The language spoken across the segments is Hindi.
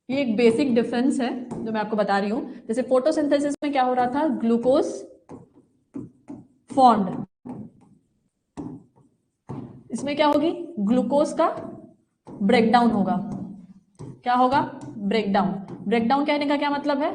ये एक बेसिक डिफरेंस है जो मैं आपको बता रही हूं। जैसे फोटोसिंथेसिस में क्या हो रहा था, ग्लूकोज फॉर्म्ड, इसमें क्या होगी, ग्लूकोज का ब्रेकडाउन होगा। क्या होगा, ब्रेकडाउन। ब्रेकडाउन कहने का क्या मतलब है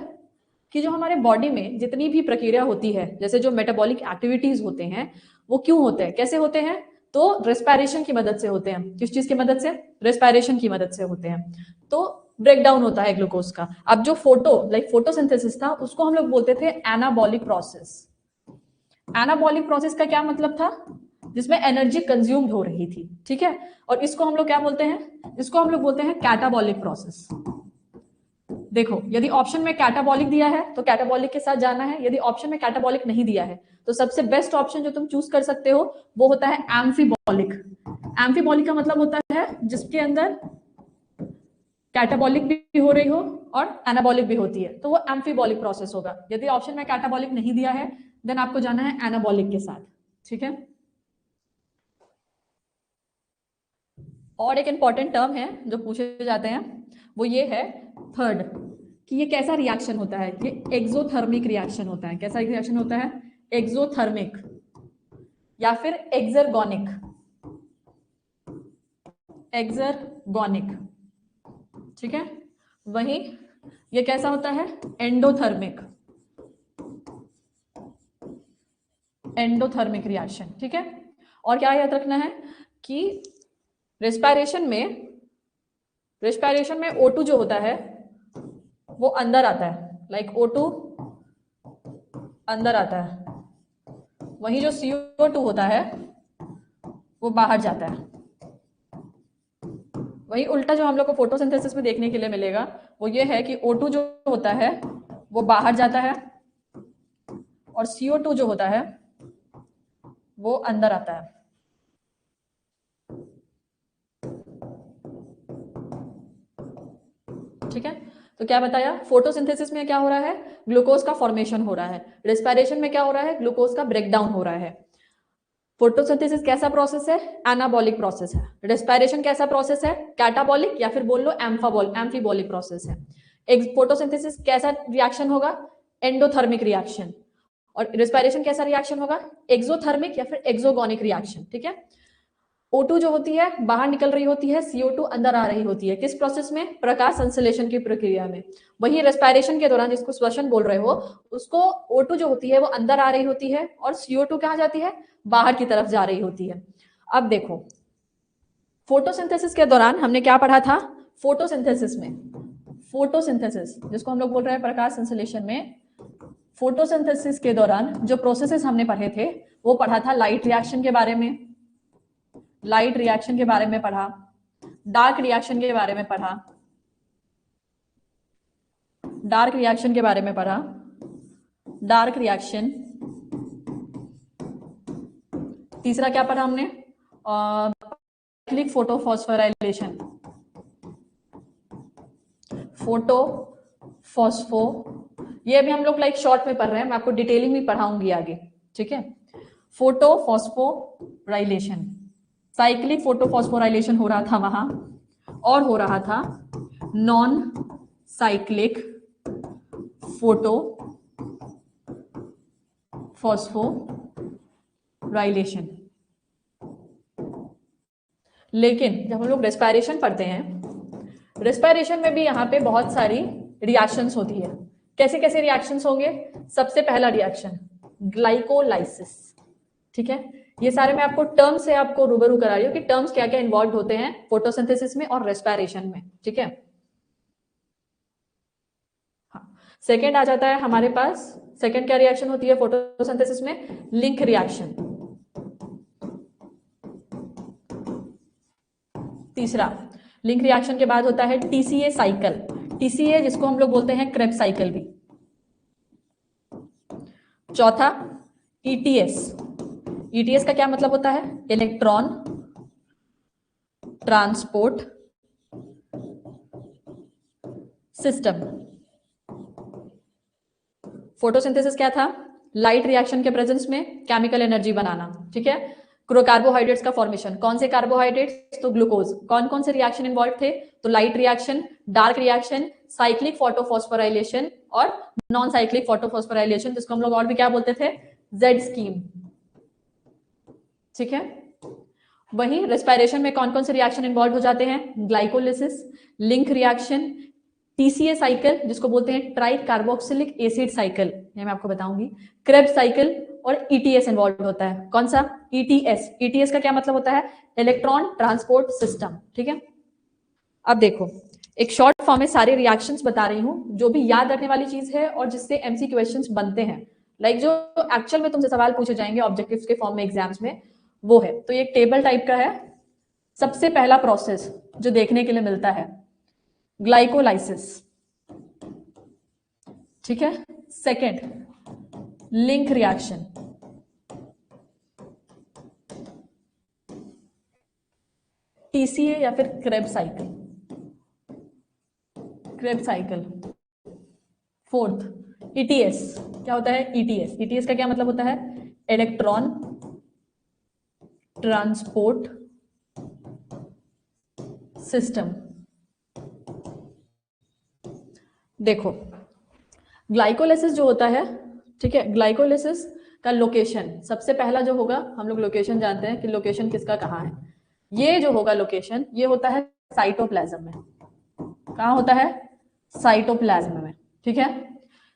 कि जो हमारे बॉडी में जितनी भी प्रक्रिया होती है, जैसे जो मेटाबॉलिक एक्टिविटीज होते हैं, वो क्यों होते हैं, कैसे होते हैं, तो रेस्पिरेशन की मदद से होते हैं। किस चीज की मदद से, रेस्पिरेशन की मदद से होते हैं। तो ब्रेकडाउन होता है ग्लूकोज का। अब जो फोटोसिंथेसिस था, उसको हम लोग बोलते थे एनाबॉलिक प्रोसेस। एनाबॉलिक प्रोसेस का क्या मतलब था, जिसमें एनर्जी कंज्यूम्ड हो रही थी, ठीक है। और इसको हम लोग क्या बोलते हैं, इसको हम लोग बोलते हैं कैटाबॉलिक प्रोसेस। देखो, यदि ऑप्शन में कैटाबॉलिक दिया है तो कैटाबॉलिक के साथ जाना है, यदि ऑप्शन में कैटाबॉलिक नहीं दिया है तो सबसे बेस्ट ऑप्शन जो तुम चूज कर सकते हो वो होता है एम्फीबॉलिक। एम्फीबॉलिक का मतलब होता है जिसके अंदर कैटाबॉलिक भी हो रही हो और एनाबॉलिक भी होती है, तो वो एम्फीबॉलिक प्रोसेस होगा। यदि ऑप्शन में कैटाबॉलिक नहीं दिया है देन आपको जाना है एनाबॉलिक के साथ, ठीक है। और एक इंपॉर्टेंट टर्म है जो पूछे जाते हैं, वो ये है थर्ड, कि ये कैसा रिएक्शन होता है, ये एक्सोथर्मिक रिएक्शन होता है। कैसा रिएक्शन होता है, एक्सोथर्मिक या फिर एक्सर्गोनिक। एक्सर्गोनिक, ठीक है। वही ये कैसा होता है, एंडोथर्मिक। एंडोथर्मिक रिएक्शन, ठीक है। और क्या याद रखना है कि रेस्पिरेशन में O2 जो होता है वो अंदर आता है, लाइक O2 अंदर आता है, वही जो CO2 होता है वो बाहर जाता है। वही उल्टा जो हम लोग को फोटोसिंथेसिस में देखने के लिए मिलेगा वो ये है कि O2 जो होता है वो बाहर जाता है और CO2 जो होता है वो अंदर आता है, ठीक है। तो क्या बताया, फोटोसिंथेसिस में क्या हो रहा है, ग्लूकोज का फॉर्मेशन हो रहा है। रेस्पिरेशन में क्या हो रहा है, ग्लूकोज का ब्रेकडाउन हो रहा है। फोटोसिंथेसिस कैसा प्रोसेस है, एनाबॉलिक प्रोसेस है। रेस्पिरेशन कैसा प्रोसेस है, कैटाबॉलिक या फिर बोल लो एम्फीबॉलिक प्रोसेस है। फोटोसिंथेसिस कैसा रिएक्शन होगा, एंडोथर्मिक रिएक्शन। और रेस्पिरेशन कैसा रिएक्शन होगा, एक्सोथर्मिक या फिर एक्सोगोनिक रिएक्शन, ठीक है। O2 जो होती है बाहर निकल रही होती है, CO2 अंदर आ रही होती है। किस प्रोसेस में, प्रकाश संश्लेषण की प्रक्रिया में। वही रेस्पिरेशन के दौरान जिसको श्वसन बोल रहे हो, उसको O2 जो होती है वो अंदर आ रही होती है और CO2 कहाँ जाती है, बाहर की तरफ जा रही होती है। अब देखो, फोटोसिंथेसिस के दौरान हमने क्या पढ़ा था, फोटोसिंथेसिस जिसको हम लोग बोल रहे हैं प्रकाश संश्लेषण में, फोटोसिंथेसिस के दौरान जो प्रोसेसेस हमने पढ़े थे वो पढ़ा था लाइट रिएक्शन के बारे में, लाइट रिएक्शन के बारे में पढ़ा, डार्क रिएक्शन के बारे में पढ़ा, डार्क रिएक्शन के बारे में पढ़ा, डार्क रिएक्शन। तीसरा क्या पढ़ा हमने, साइक्लिक फोटोफॉस्फोराइलेशन, फोटो फॉस्फो, ये भी हम लोग लाइक शॉर्ट में पढ़ रहे हैं, मैं आपको डिटेलिंग में पढ़ाऊंगी आगे, ठीक है। फोटो फॉस्फोराइलेशन, साइक्लिक फोटोफॉस्फोराइलेशन हो रहा था वहां, और हो रहा था नॉन साइक्लिक फोटो फॉस्फोराइलेशन। लेकिन जब हम लोग रेस्पिरेशन पढ़ते हैं, रेस्पिरेशन में भी यहाँ पे बहुत सारी रिएक्शंस होती है। कैसे कैसे रिएक्शंस होंगे, सबसे पहला रिएक्शन ग्लाइकोलाइसिस, ठीक है। ये सारे मैं आपको टर्म से आपको रूबरू करा रही हूँ कि टर्म्स क्या क्या इन्वॉल्व होते हैं फोटोसिंथेसिस में और रेस्पिरेशन में, ठीक है। हाँ, सेकेंड आ जाता है हमारे पास, सेकेंड क्या रिएक्शन होती है फोटोसिंथेसिस में, लिंक रिएक्शन। तीसरा, लिंक रिएक्शन के बाद होता है टीसीए साइकिल, टीसीए जिसको हम लोग बोलते हैं क्रेब्स साइकिल भी। चौथा, ईटीएस, ईटीएस का क्या मतलब होता है, इलेक्ट्रॉन ट्रांसपोर्ट सिस्टम। फोटोसिंथेसिस क्या था, लाइट रिएक्शन के प्रेजेंस में केमिकल एनर्जी बनाना, ठीक है। कार्बोहाइड्रेट्स का फॉर्मेशन, कौन से कार्बोहाइड्रेट्स, तो ग्लूकोज। कौन कौन से रिएक्शन इन्वॉल्व थे, तो light reaction, dark reaction, cyclic photophosphorylation और नॉन साइक्लिक फोटोफॉस्फोराइलेशन, जिसको हम लोग और भी क्या बोलते थे, जेड स्कीम। ठीक है, वही रेस्पिरेशन में कौन कौन से रिएक्शन इन्वॉल्व हो जाते हैं, glycolysis, link reaction, TCA cycle जिसको बोलते हैं ट्राई कार्बोक्सिलिक एसिड साइकिल, ये मैं आपको बताऊंगी, क्रेब्स साइकिल, और ईटीएस इन्वॉल्व होता है। कौन सा, ईटीएस। ईटीएस का क्या मतलब होता है, इलेक्ट्रॉन ट्रांसपोर्ट सिस्टम। ठीक है, अब देखो एक शॉर्ट फॉर्म में सारे रिएक्शंस बता रही हूं, जो भी याद रखने वाली चीज है और जिससे एमसी क्वेश्चंस बनते हैं, लाइक जो एक्चुअल में तुमसे सवाल पूछे जाएंगे ऑब्जेक्टिव्स के फॉर्म में एग्जाम्स में, वो है। तो ये टेबल टाइप का है। सबसे पहला प्रोसेस जो देखने के लिए मिलता है, ग्लाइकोलाइसिस। ठीक है, सेकेंड लिंक रिएक्शन, टीसीए या फिर Krebs cycle, Krebs cycle. Fourth ETS, क्या होता है, ईटीएस। ईटीएस का क्या मतलब होता है, इलेक्ट्रॉन ट्रांसपोर्ट सिस्टम। देखो ग्लाइकोलाइसिस जो होता है, ठीक है, ग्लाइकोलाइसिस का लोकेशन सबसे पहला जो होगा, हम लोग लोकेशन जानते हैं कि लोकेशन किसका कहाँ है, ये जो होगा लोकेशन, ये होता है साइटोप्लाज्म में। कहाँ होता है, साइटोप्लाज्म में। ठीक है,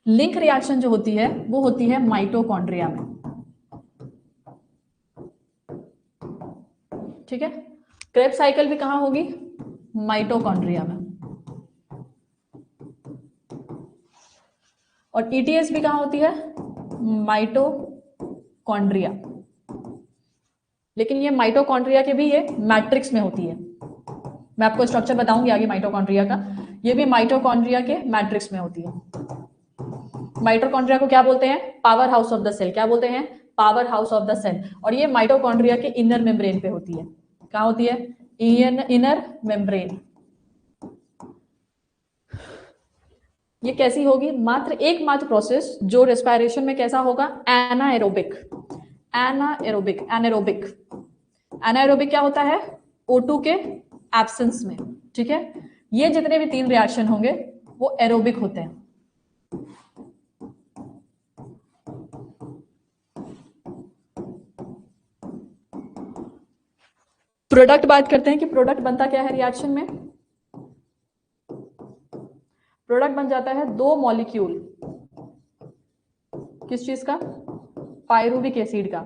लिंक रिएक्शन जो होती है वो होती है माइटोकॉन्ड्रिया में। ठीक है, क्रेब्स साइकिल भी कहाँ होगी, माइटोकॉन्ड्रिया में। और ईटीएस भी कहाँ होती है, माइटोकॉन्ड्रिया। लेकिन ये माइटोकॉन्ड्रिया के भी ये मैट्रिक्स में होती है। मैं आपको स्ट्रक्चर बताऊंगी आगे माइटोकॉन्ड्रिया का, ये भी माइटोकॉन्ड्रिया के मैट्रिक्स में होती है। माइटोकॉन्ड्रिया को क्या बोलते हैं, power house of the cell. क्या बोलते हैं, power house of the cell. और ये माइटोकॉन्ड्रिया के इनर मेम्ब्रेन पे होती है। कहाँ होती है, इनर मेम्ब्रेन। ये कैसी होगी, मात्र एकमात्र प्रोसेस जो रेस्पिरेशन में कैसा होगा, एनाएरोबिक। एनाएरोबिक, एनाएरोबिक, एनाएरोबिक क्या होता है, O2 के एब्सेंस में। ठीक है, ये जितने भी तीन रिएक्शन होंगे वो एरोबिक होते हैं। प्रोडक्ट बात करते हैं कि प्रोडक्ट बनता क्या है रिएक्शन में। प्रोडक्ट बन जाता है दो मॉलिक्यूल, किस चीज का, पायरुविक एसिड का।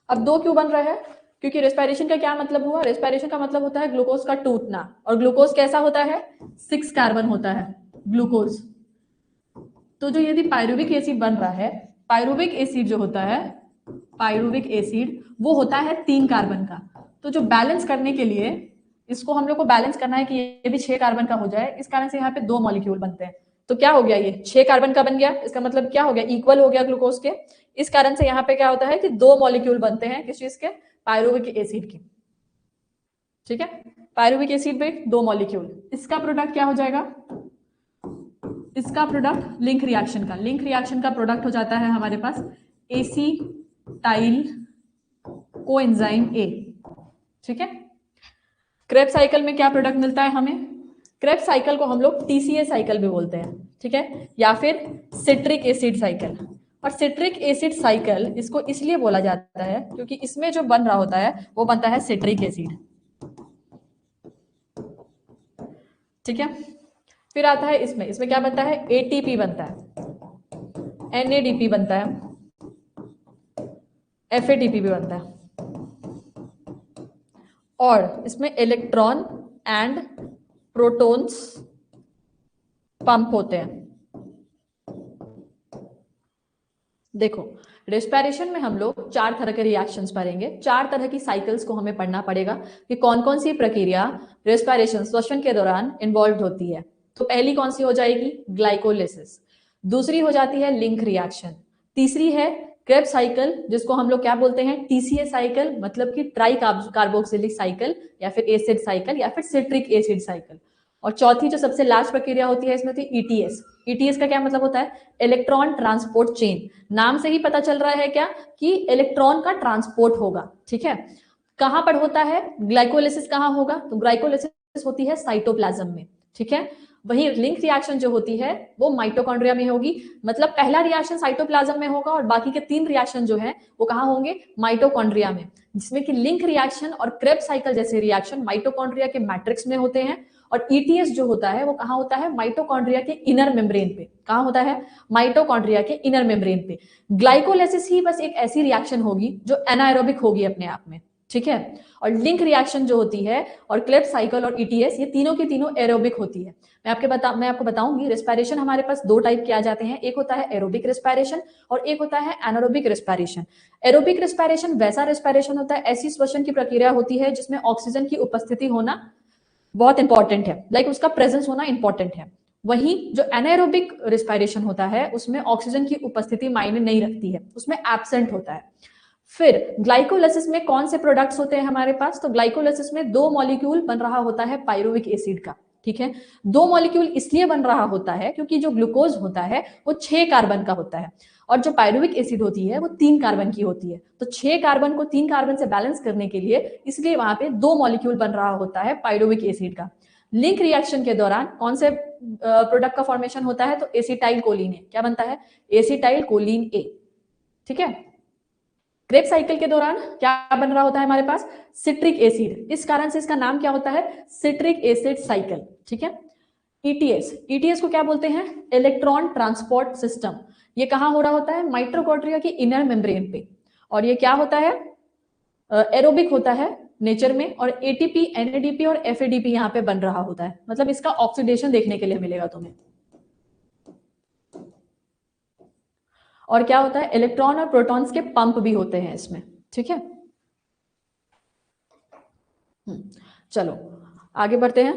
अब दो क्यों बन रहा है, क्योंकि रेस्पिरेशन का क्या मतलब हुआ, रेस्पिरेशन का मतलब होता है ग्लूकोज का टूटना, और ग्लूकोज कैसा होता है, 6 कार्बन होता है ग्लूकोज। तो जो यदि पायरुविक एसिड बन रहा है, पायरुविक एसिड जो होता है, पायरुविक एसिड वो होता है 3 कार्बन का। तो जो बैलेंस करने के लिए, इसको हम लोग को बैलेंस करना है कि ये भी 6 कार्बन का हो जाए, इस कारण से यहाँ पे 2 मॉलिक्यूल बनते हैं। तो क्या हो गया, ये 6 कार्बन का बन गया, इसका मतलब क्या हो गया, इक्वल हो गया ग्लूकोज के। इस कारण से यहाँ पे क्या होता है कि 2 मॉलिक्यूल बनते हैं, किस चीज के, पायरुविक एसिड के। ठीक है, पायरुविक एसिड पे 2 मॉलिक्यूल। इसका प्रोडक्ट क्या हो जाएगा, इसका प्रोडक्ट लिंक रिएक्शन का, लिंक रिएक्शन का प्रोडक्ट हो जाता है हमारे पास एसीटाइल कोएंजाइम ए। ठीक है, क्रेब्स साइकिल में क्या प्रोडक्ट मिलता है हमें, क्रेब्स साइकिल को हम लोग टीसीए साइकिल भी बोलते हैं। ठीक है, या फिर सिट्रिक एसिड साइकिल। और सिट्रिक एसिड साइकिल इसको इसलिए बोला जाता है क्योंकि इसमें जो बन रहा होता है वो बनता है सिट्रिक एसिड। ठीक है, फिर आता है इसमें, इसमें क्या बनता है, एटीपी बनता है, एनएडीपी बनता है, एफएटीपी भी बनता है, और इसमें इलेक्ट्रॉन एंड प्रोटॉन्स पंप होते हैं। देखो रेस्पिरेशन में हम लोग 4 तरह के रिएक्शंस पढ़ेंगे, 4 तरह की साइकिल्स को हमें पढ़ना पड़ेगा कि कौन कौन सी प्रक्रिया रेस्पिरेशन, श्वसन के दौरान इन्वॉल्व होती है। तो पहली कौन सी हो जाएगी, ग्लाइकोलिसिस। दूसरी हो जाती है लिंक रिएक्शन। तीसरी है क्रेब्स साइकिल, जिसको हम लोग क्या बोलते हैं, टीसीए साइकिल, मतलब कि ट्राई कार्बोक्सिलिक साइकिल या फिर एसिड साइकिल या फिर सिट्रिक एसिड साइकिल। और चौथी जो सबसे लास्ट प्रक्रिया होती है इसमें होती है ईटीएस, ईटीएस का क्या मतलब होता है? Electron transport chain. नाम से ही पता चल रहा है क्या कि इलेक्ट्रॉन का ट्रांसपोर्ट होगा, ठीक है। कहां पर होता है ग्लाइकोलिसिस? कहां होगा? तो ग्लाइकोलिसिस होती है साइटोप्लाज्म में, ठीक है। वही लिंक रिएक्शन जो होती है वो माइटोकॉन्ड्रिया में होगी। मतलब पहला रिएक्शन साइटोप्लाज्म में होगा और बाकी के 3 रिएक्शन जो है वो कहां होंगे? माइटोकॉन्ड्रिया में। जिसमें कि लिंक रिएक्शन और क्रेब्स साइकिल जैसे रिएक्शन माइटोकॉन्ड्रिया के मैट्रिक्स में होते हैं, और ईटीएस जो होता है वो कहां होता है? माइटोकॉन्ड्रिया के इनर मेम्ब्रेन पे। कहां होता है? माइटोकॉन्ड्रिया के इनर मेम्ब्रेन पे। ग्लाइकोलाइसिस ही बस एक ऐसी रिएक्शन होगी जो एनाएरोबिक होगी अपने आप में, ठीक है। और लिंक रिएक्शन जो होती है और क्रेब्स साइकिल और ईटीएस, ये तीनों की तीनों एरोबिक होती है। मैं आपको बताऊंगी रेस्पिरेशन हमारे पास 2 टाइप के आ जाते हैं। एक होता है एरोबिक रेस्पिरेशन और एक होता है एनारोबिक रेस्पिरेशन। एरोबिक रेस्पिरेशन वैसा रेस्पिरेशन होता है, ऐसी श्वसन की प्रक्रिया होती है जिसमें ऑक्सीजन की उपस्थिति होना बहुत इंपॉर्टेंट है, लाइक उसका प्रेजेंस होना इंपॉर्टेंट है। वहीं जो एनाएरोबिक रेस्पिरेशन होता है उसमें ऑक्सीजन की उपस्थिति मायने नहीं रखती है, उसमें एब्सेंट होता है। फिर ग्लाइकोलाइसिस में कौन से प्रोडक्ट्स होते हैं हमारे पास? तो ग्लाइकोलाइसिस में 2 मॉलिक्यूल बन रहा होता है पायरुविक एसिड का, ठीक है। 2 मॉलिक्यूल इसलिए बन रहा होता है क्योंकि जो ग्लूकोज होता है वो 6 कार्बन का होता है और जो पायरुविक एसिड होती है वो 3 कार्बन की होती है। तो 6 कार्बन को 3 कार्बन से बैलेंस करने के लिए इसलिए वहां पे 2 मॉलिक्यूल बन रहा होता है पायरुविक एसिड का। लिंक रिएक्शन के दौरान कौन से प्रोडक्ट का फॉर्मेशन होता है? तो एसिटाइल कोलिन ए। क्या बनता है? एसिटाइल कोलिन ए, ठीक है। क्रेब्स साइकिल के दौरान क्या बन रहा होता है हमारे पास? Citric acid. इस कारण से इसका नाम क्या होता है? सिट्रिक एसिड साइकिल, ठीक है। ईटीएस, ईटीएस को क्या बोलते हैं? Electron transport system. ये कहां हो रहा होता है? माइटोकॉन्ड्रिया की इनर मेम्ब्रेन पे। और ये क्या होता है? एरोबिक होता है नेचर में, और एटीपी, एनएडीपी और एफएडीपी यहाँ पे बन रहा होता है। मतलब इसका ऑक्सीडेशन देखने के लिए मिलेगा तुम्हें। और क्या होता है? इलेक्ट्रॉन और प्रोटॉन्स के पंप भी होते हैं इसमें, ठीक है। चलो आगे बढ़ते हैं।